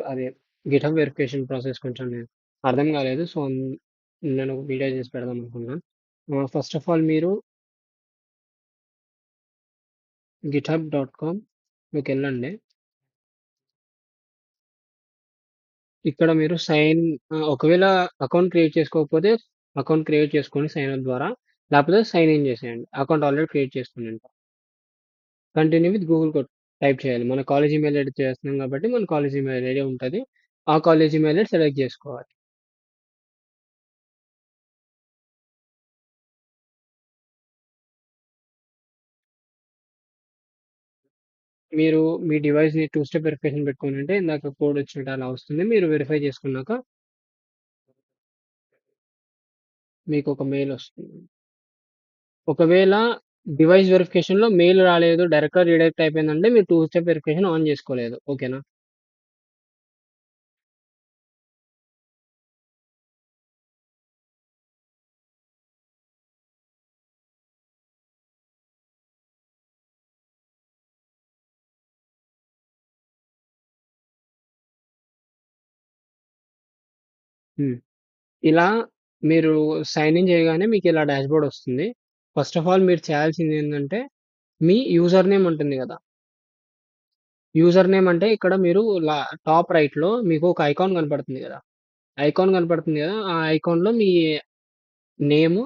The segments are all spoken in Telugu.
అదే గిటబ్ వెరిఫికేషన్ ప్రాసెస్ కొంచెం అర్థం కాలేదు. సో, నేను ఒక వీడియో చేసి పెడదాం అనుకున్నా. ఫస్ట్ ఆఫ్ ఆల్ మీరు github.com లోకెళ్ళండి. ఇక్కడ మీరు ఒకవేళ అకౌంట్ క్రియేట్ చేసుకోకపోతే అకౌంట్ క్రియేట్ చేసుకొని సైన్ అప్ ద్వారా, లేకపోతే సైన్ ఇన్ చేసేయండి. అకౌంట్ ఆల్రెడీ క్రియేట్ చేసుకుని ఉంటాం. కంటిన్యూ విత్ గూగుల్ టైప్ చేయాలి. మన కాలేజ్ ఈమెయిల్ ఐడి చేస్తున్నాం కాబట్టి మన కాలేజ్ ఈమెయిల్ ఐడి ఉంటది. ఆ కాలేజ్ ఈమెయిల్ ఐడి సెలెక్ట్ చేసుకోవాలి. మీరు మీ డివైస్‌ని టూ స్టెప్ వెరిఫికేషన్ పెట్టుకొనుంటే ఇందాక కోడ్ వచ్చినట్టు అలా వస్తుంది. మీరు వెరిఫై చేసుకున్నాక మీకొక మెయిల్ వస్తుంది. ఒకవేళ డివైస్ వెరిఫికేషన్‌లో మెయిల్ రాలేదు, డైరెక్ట్‌గా రీడైరెక్ట్ అయిపోయిందంటే మీరు టూ స్టెప్ వెరిఫికేషన్ ఆన్ చేసుకోలేదు. ఓకేనా? హ్మ్. ఇలా మీరు సైన్ ఇన్ చేయగానే మీకిలా డాష్‌బోర్డ్ వస్తుంది. ఫస్ట్ ఆఫ్ ఆల్ మీరు చేయాల్సిందేంటంటే మీ యూజర్ నేమ్ ఉంటుంది గదా! యూజర్ నేమ్ అంటే ఇక్కడ మీరు లా టాప్ రైట్‌లో మీకు ఒక ఐకాన్ కనపడుతుంది గదా! ఐకాన్ కనపడుతుంది గదా! ఆ ఐకాన్‌లో మీ నేము,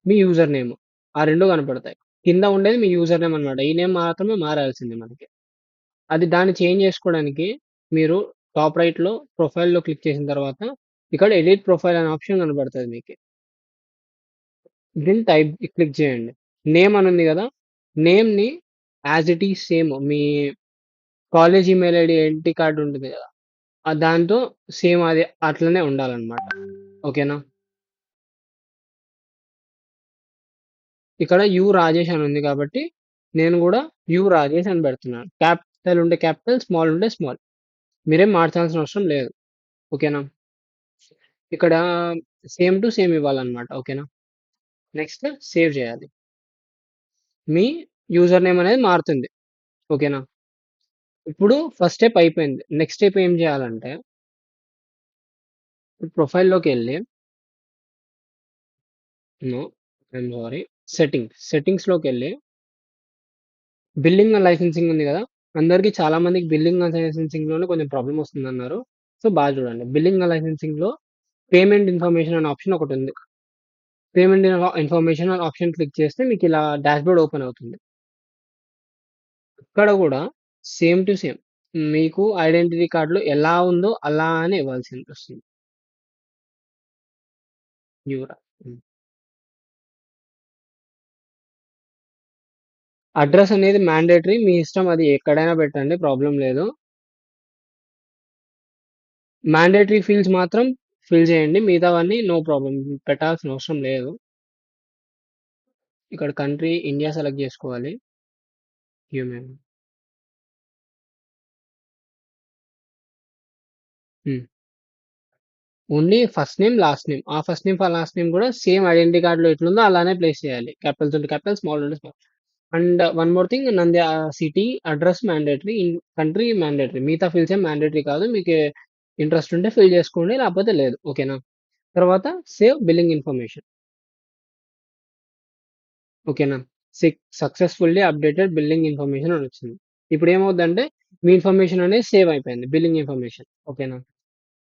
మీ యూజర్ నేమ్ ఆ 2 కనపడతాయి. కింద ఉండేది మీ యూజర్ నేమ్ అన్నమాట. ఈ నేమ్ మాత్రమే మారాల్సింది మనకి. దాన్ని చేంజ్ చేసుకోవడానికి మీరు టాప్ రైట్‌లో ప్రొఫైల్‌లో క్లిక్ చేసిన తర్వాత ఇక్కడ ఎడిట్ ప్రొఫైల్ అనే ఆప్షన్ కనపడతది మీకి. దీన్ని క్లిక్ చేయండి. నేమ్ అని ఉంది గదా! నేమ్‌ని యాస్ ఇట్ ఈజ్ సేమ్ మీ college email ID entry card ఉంటుంది గదా! దాంతో సేమ్ అది అట్లనే ఉండాలన్నమాట. ఓకేనా? ఇక్కడ రాజేష్ అని ఉంది కాబట్టి నేను గూడా రాజేష్ అని పెడుతున్నాను. క్యాపిటల్ ఉంటే క్యాపిటల్, స్మాల్ ఉంటే స్మాల్. మీరేం మార్చాల్సిన అవసరం లేదు. ఓకేనా? ఇక్కడ సేమ్ టు సేమ్ ఇవ్వాలన్నమాట. ఓకేనా? నెక్స్ట్ సేవ్ చేయాలి. మీ యూజర్ నేమ్ అనేది మారుతుంది. ఓకేనా? ఇప్పుడు ఫస్ట్ స్టెప్ అయిపోయింది. నెక్స్ట్ స్టెప్ ఏం చేయాలంటే ప్రొఫైల్‌లోకెళ్ళి నో, ఐయామ్ సారీ. సెట్టింగ్స్‌లోకెళ్ళి బిల్లింగ్ అండ్ లైసెన్సింగ్ ఉంది గదా! అందరికి చాలా మందికి బిల్లింగ్ అండ్ లైసెన్సింగ్‌లోనే కొంచెం ప్రాబ్లమ్ వస్తుందన్నారు. సో, బాగా చూడండి. బిల్లింగ్ అండ్ లైసెన్సింగ్‌లో పేమెంట్ ఇన్ఫర్మేషన్ అనే ఆప్షన్ ఒకటుంది. పేమెంట్ ఇన్ఫర్మేషన్ అనే ఆప్షన్ క్లిక్ చేస్తే మీకిలా డాష్‌బోర్డ్ ఓపెన్ అవుతుంది. ఇక్కడ గూడా సేమ్ టు సేమ్ మీకు ఐడెంటిటీ కార్డ్‌లో ఎలా ఉందో అలానే ఇవ్వాల్సిందొస్తుంది. న్యూరా. హ్మ్. అడ్రెస్ అనేది మ్యాండేటరీ. మీ ఇష్టం అది ఎక్కడైనా పెట్టండి. ప్రాబ్లమ్ లేదు. మ్యాండేటరీ ఫీల్డ్స్ మాత్రం ఫిల్ చేయండి. మిగతావన్నీ నో ప్రాబ్లమ్. పెట్టాల్సిన అవసరం లేదు. ఇక్కడ కంట్రీ ఇండియా సెలెక్ట్ చేసుకోవాలి. హ్యూమన్. హ్మ్. Only first name, last name. ఆ ఫస్ట్ నేమ్, లాస్ట్ నేమ్ కూడా సేమ్ ఐడెంటిటీ కార్డ్‌లో ఎట్లుందో అలానే ప్లేస్ చేయాలి. క్యాపిటల్స్ ఉంటే క్యాపిటల్, స్మాల్ ఉంటే small. And one more thing city address mandatory. Country mandatory. మిగతా ఫీల్డ్స్ ఏం మ్యాండేటరీ కాదు. మీకు ఇంట్రెస్ట్ ఉంటే ఫిల్ చేసుకోండి. లేకపోతే లేదు. ఓకేనా? తర్వాత సేవ్ బిల్లింగ్ ఇన్ఫర్మేషన్. ఓకేనా? సక్సెస్‌ఫుల్లీ అప్‌డేటెడ్ బిల్లింగ్ ఇన్ఫర్మేషన్ అని వచ్చింది. ఇప్పుడు ఏమవుద్దంటే మీ ఇన్ఫర్మేషన్ అనేది సేవ్ అయిపోయింది. Billing information. ఓకేనా?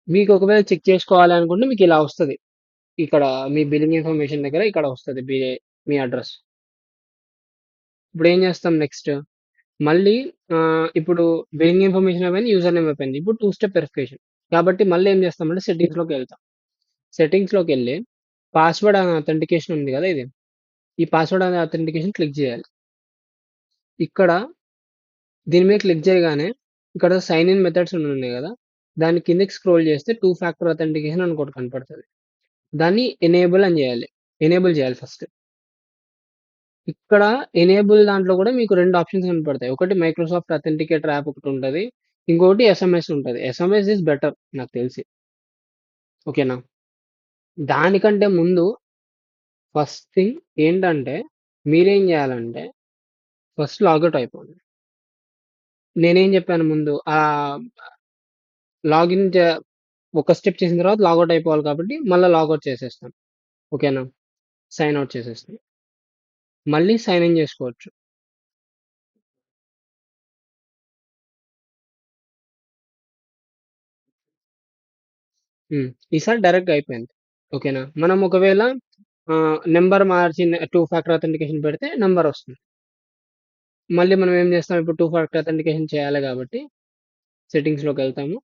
మీకు ఒకవేళ చెక్ చేసుకోవాలి అనుకుంటే మీకు ఇలా వస్తది. ఇక్కడ మీ బిల్లింగ్ ఇన్ఫర్మేషన్ దగ్గర ఇక్కడ వస్తది. మీ అడ్రెస్. ఇప్పుడేం చేస్తాం నెక్స్ట్? మళ్ళీ ఇప్పుడు బిల్లింగ్ ఇన్ఫర్మేషన్ అయిపోయింది. యూజర్ నేమ్ అయిపోయింది. ఇప్పుడు టూ స్టెప్ వెరిఫికేషన్. కాబట్టి మళ్ళీ ఏం చేస్తామంటే సెట్టింగ్స్‌లోకెళ్తాం. సెట్టింగ్స్‌లోకెళ్ళి పాస్వర్డ్ అండ్ అథెంటికేషన్ ఉంది కదా! ఇది. ఈ పాస్వర్డ్ అండ్ అథెంటికేషన్ క్లిక్ చేయాలి. ఇక్కడ దీని మీద క్లిక్ చేయగానే ఇక్కడ సైన్ ఇన్ మెథడ్స్ అని ఉన్నాయి కదా! దాన్ని కిందకి స్క్రోల్ చేస్తే టూ ఫ్యాక్టర్ అథెంటికేషన్ అని ఒకటి కనపడతది. దాన్ని ఎనేబుల్ చేయాలి ఫస్ట్. ఇక్కడ ఎనేబుల్ దాంట్లో కూడా మీకు 2 ఆప్షన్స్ కనపడతాయి. ఒకటి మైక్రోసాఫ్ట్ అథెంటికేటర్ యాప్ ఒకటుంటది. ఇంకోటి ఎస్ఎంఎస్ ఉంటది. ఎస్ఎంఎస్ ఈస్ బెటర్ నాకు తెలిసి. ఓకేనా? దానికంటే ముందు ఫస్ట్ థింగ్ ఏంటంటే మీరేం చేయాలంటే ఫస్ట్ లాగౌట్ అయిపోండి. నేనేం చెప్పాను ముందు లాగిన్ చే ఒక స్టెప్ చేసిన తర్వాత లాగౌట్ అయిపోవాలి కాబట్టి మళ్ళా లాగౌట్ చేసేస్తాం. ఓకేనా? సైన్ ఔట్ చేసేస్తాం. మళ్ళీ సైన్ ఇన్ చేసుకోవచ్చు. హ్మ్. ఈసారి డైరెక్ట్‌గా అయిపోయింది. ఓకేనా? మనం ఒకవేళ నంబర్ మార్చి 2 ఫ్యాక్టర్ అథెంటికేషన్ పెడితే నంబరొస్తుంది. మళ్ళీ మనం ఏం చేస్తాం ఇప్పుడు 2 ఫ్యాక్టర్ అథెంటికేషన్ చేయాలి కాబట్టి సెట్టింగ్స్‌లోకెళ్తాము.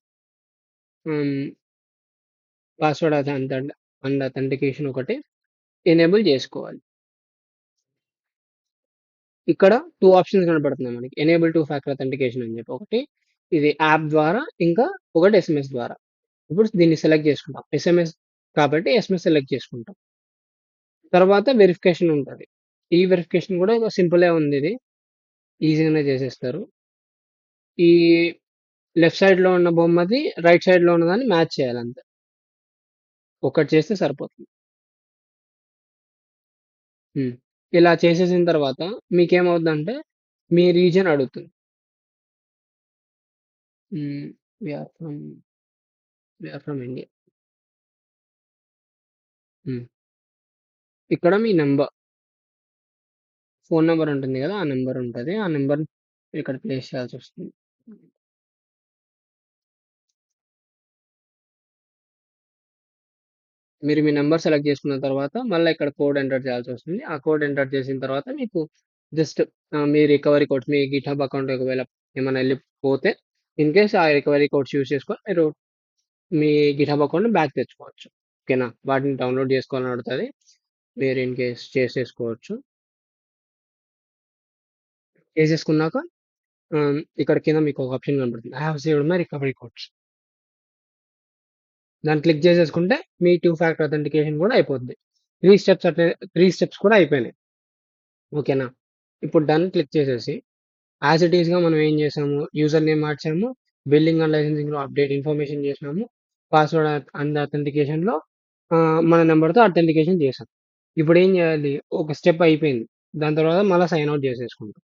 హ్మ్. పాస్వర్డ్ అండ్ అథెంటికేషన్ ఒకటి ఎనేబుల్ చేసుకోవాలి. ఇక్కడ 2 ఆప్షన్స్ కనపడుతున్నాయి మనకి. ఎనేబుల్ 2 ఫ్యాక్టర్ అథెంటికేషన్ అని చెప్పి ఒకటి. ఇది యాప్ ద్వారా ఇంకా ఒకటి ఎస్ఎంఎస్ ద్వారా. ఇప్పుడు దీన్ని సెలెక్ట్ చేసుకుంటాం. ఎస్ఎంఎస్ కాబట్టి ఎస్ఎంఎస్ సెలెక్ట్ చేసుకుంటాం. తర్వాత వెరిఫికేషన్ ఉంటది. ఈ వెరిఫికేషన్ కూడా సింపులే ఉందిది. ఈజీగానే చేసేస్తారు. ఈ లెఫ్ట్ సైడ్‌లో ఉన్న బొమ్మది రైట్ సైడ్‌లో ఉన్నదాన్ని మ్యాచ్ చేయాలంతే. ఒకటి చేస్తే సరిపోతుంది. హ్మ్. ఇలా చేసేసిన తర్వాత మీకేమవుద్దంటే మీ రీజియన్ అడుగుతుంది. Hmm. We are from we are from India. Hmm. ఇక్కడ మీ ఫోను నంబర్ ఉంటుంది గదా! ఆ నంబర్ ఉంటది. ఆ నంబర్‌ని ఇక్కడ ప్లేస్ చేయాల్సొస్తుంది. మీరు మీ నంబర్ సెలెక్ట్ చేసుకున్న తర్వాత మళ్ళా ఇక్కడ కోడ్ ఎంటర్ చేయాల్సొస్తుంది. ఆ కోడ్ ఎంటర్ చేసిన తర్వాత మీకు జస్ట్ మీ రికవరీ కోడ్స్ మీ గిట్‌హబ్ అకౌంట్ ఒకవేళ ఏమన్నా ఎళ్ళిపోతే ఇన్ కేస్ ఆ రికవరీ కోడ్స్ యూజ్ చేసుకొని మీరు మీ గిట్‌హబ్ అకౌంట్‌ని బ్యాక్ తెచ్చుకోవచ్చు. ఓకేనా? వాటిని డౌన్‌లోడ్ చేసుకోవాలని అడుగుతది. మీరు ఇన్ కేస్ చేసేసుకోవచ్చు. చేసేసుకున్నాక ఇక్కడ కింద మీకు ఒక ఆప్షన్ కనపడుతుంది. I have saved my recovery codes. దాన్ని క్లిక్ చేసేసుకుంటే మీ 2 ఫ్యాక్టర్ అథెంటికేషన్ కూడా అయిపోద్ది. 3 స్టెప్స్ కూడా అయిపోయినాయి. ఓకేనా? ఇప్పుడు డన్ క్లిక్ చేసేసి యాస్ ఇట్ ఈస్‌గా మనం ఏం చేసాము, యూజర్ నేమ్ మార్చాము, బిల్లింగ్ అండ్ లైసెన్సింగ్‌లో అప్డేట్ ఇన్ఫర్మేషన్ చేసినాము. పాస్వర్డ్ అండ్ అథెంటికేషన్‌లో మన నంబర్‌తో అథెంటికేషన్ చేసాం. ఇప్పుడేం చేయాలి? ఒక స్టెప్ అయిపోయింది. దాని తర్వాత మళ్ళా సైన్ ఔట్ చేసేసుకుంటాం.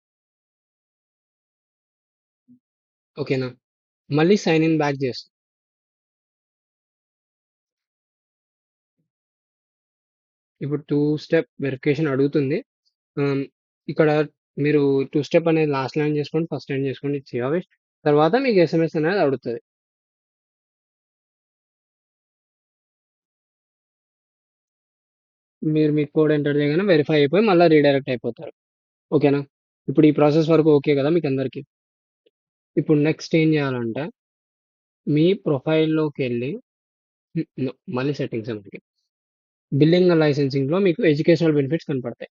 ఓకేనా? మళ్ళీ సైన్ ఇన్ బ్యాక్ చేస్తాం. ఇప్పుడు 2 స్టెప్ వెరిఫికేషన్ అడుగుతుంది. ఆహ్, ఇక్కడ మీరు 2 స్టెప్ అనేది లాస్ట్ లైన్ చేసుకోండి. ఫస్ట్ లైన్ చేసుకోండి. It's your wish. తర్వాత మీకు ఎస్ఎంఎస్ అనేది అడుగుతది. మీరు మీ కోడ్ ఎంటర్ చేయగానే వెరిఫై అయిపోయి మళ్ళా రీడైరెక్ట్ అయిపోతారు. ఓకేనా? ఇప్పుడు ఈ ప్రాసెస్ వరకు ఓకే కదా మీకందరికి. ఇప్పుడు నెక్స్ట్ ఏం చేయాలంటే మీ ప్రొఫైల్‌లోకెళ్ళి నో మళ్ళీ సెట్టింగ్సే మనకి. బిల్లింగ్ అండ్ లైసెన్సింగ్‌లో మీకు ఎడ్యుకేషనల్ బెనిఫిట్స్ కనపడతాయి.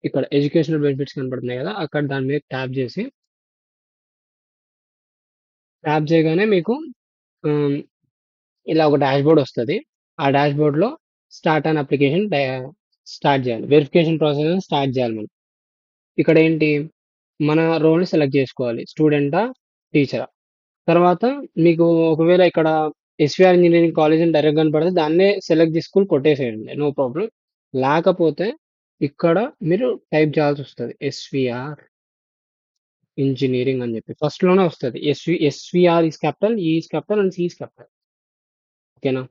ఇక్కడ ఎడ్యుకేషనల్ బెనిఫిట్స్ కనపడుతున్నాయి కదా! అక్కడ దాని మీద ట్యాప్ చేయగానే మీకు ఆహ్, ఇలా ఒక డాష్‌బోర్డ్ వస్తది. ఆ డాష్‌బోర్డ్‌లో స్టార్ట్ అన్ అప్లికేషన్ స్టార్ట్ చేయాలి. వెరిఫికేషన్ ప్రాసెస్‌ని స్టార్ట్ చేయాలి మనం. ఇక్కడేంటి మన రోల్‌ని సెలెక్ట్ చేసుకోవాలి. స్టూడెంటా? టీచరా? తర్వాత మీకు ఒకవేళ ఇక్కడ ఎస్‌వీఆర్ ఇంజినీరింగ్ కాలేజ్ అని డైరెక్ట్‌గా కనపడితే దాన్నే సెలెక్ట్ చేసుకొని కొట్టేసేయండి. No problem. లేకపోతే ఇక్కడ మీరు టైప్ చేయాల్సొస్తది. ఎస్‌వీఆర్ ఇంజినీరింగ్ అని చెప్పి. ఫస్ట్‌లోనే వస్తది. SVR is capital, E is capital and C is capital. ఓకేనా?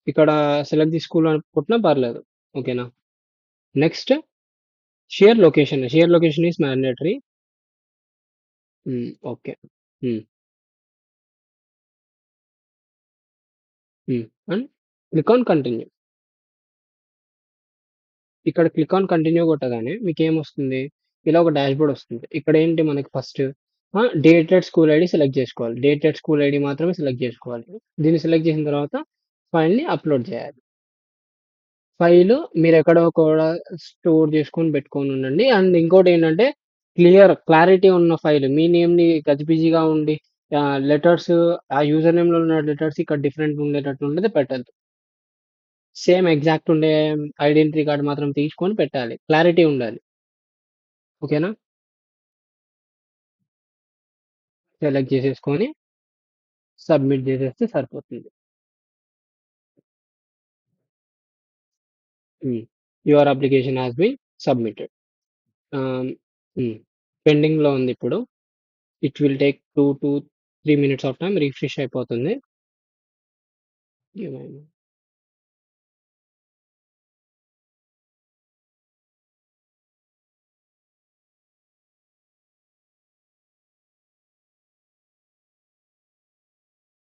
ఇక్కడ సెలెక్ట్ ది స్కూల్ అని కొట్టినా పర్లేదు. ఓకేనా? Next share location. Share location is mandatory. Okay. Hmm. Hmm. And click on continue. ఇక్కడ క్లిక్ ఆన్ కంటిన్యూ కొట్టగానే మీకేమొస్తుంది? ఇలా ఒక డాష్‌బోర్డ్ వస్తుంది. ఇక్కడేంటి మనకి first dated school ID select చేసుకోవాలి. డేటెడ్ స్కూల్ ఐడీ మాత్రమే సెలెక్ట్ చేసుకోవాలి. దీన్ని సెలెక్ట్ చేసిన తర్వాత ఫైల్‌ని అప్‌లోడ్ చేయాలి. ఫైలు మీరెక్కడో కూడా స్టోర్ చేసుకొని పెట్టుకొనుండండి. అండ్ ఇంకోటేంటంటే క్లారిటీ ఉన్న ఫైల్. మీ నేమ్‌ని గజిబిజిగా ఉండి లెటర్స్ ఆ యూజర్ నేమ్‌లో ఉన్న లెటర్స్ ఇక్కడ డిఫరెంట్‌గా ఉండేటట్టు ఉండేది పెట్టొద్దు. సేమ్ ఎగ్జాక్ట్ ఉండే ఐడెంటిటీ కార్డ్ మాత్రం తీసుకొని పెట్టాలి. క్లారిటీ ఉండాలి. ఓకేనా? సెలెక్ట్ చేసేసుకొని సబ్మిట్ చేసేస్తే సరిపోతుంది. Hmm. Your application has been submitted. Ah, hmm. పెండింగ్‌లో ఉందిప్పుడు. It will take 2 to 3 minutes of time refresh అయిపోతుంది. ఏమైంది?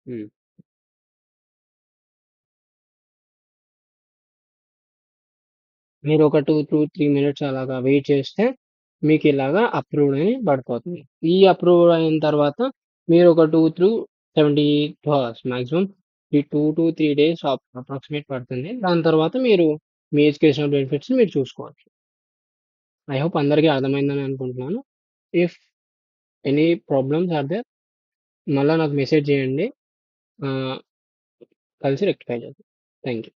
హ్మ్. మీరొక 2-3 మినిట్స్ అలాగా వెయిట్ చేస్తే మీకిలాగా అప్రూవ్డ్ అని పడిపోతుంది. ఈ అప్రూవ్ అయిన తర్వాత మీరొక 2-72 అవర్స్ మాక్సిమం ఈ 2-3 డేస్ అప్రాక్సిమేట్ పడుతుంది. దాని తర్వాత మీరు మీ ఎడ్యుకేషనల్ బెనిఫిట్స్ మీరు చూసుకోవచ్చు. ఐ హోప్ అందరికీ అర్థమైందని అనుకుంటున్నాను. If any problems are there మళ్ళా నాకు మెసేజ్ చేయండి. ఆహ్, కలిసి రెక్టిఫై చేద్దాం. Thank you.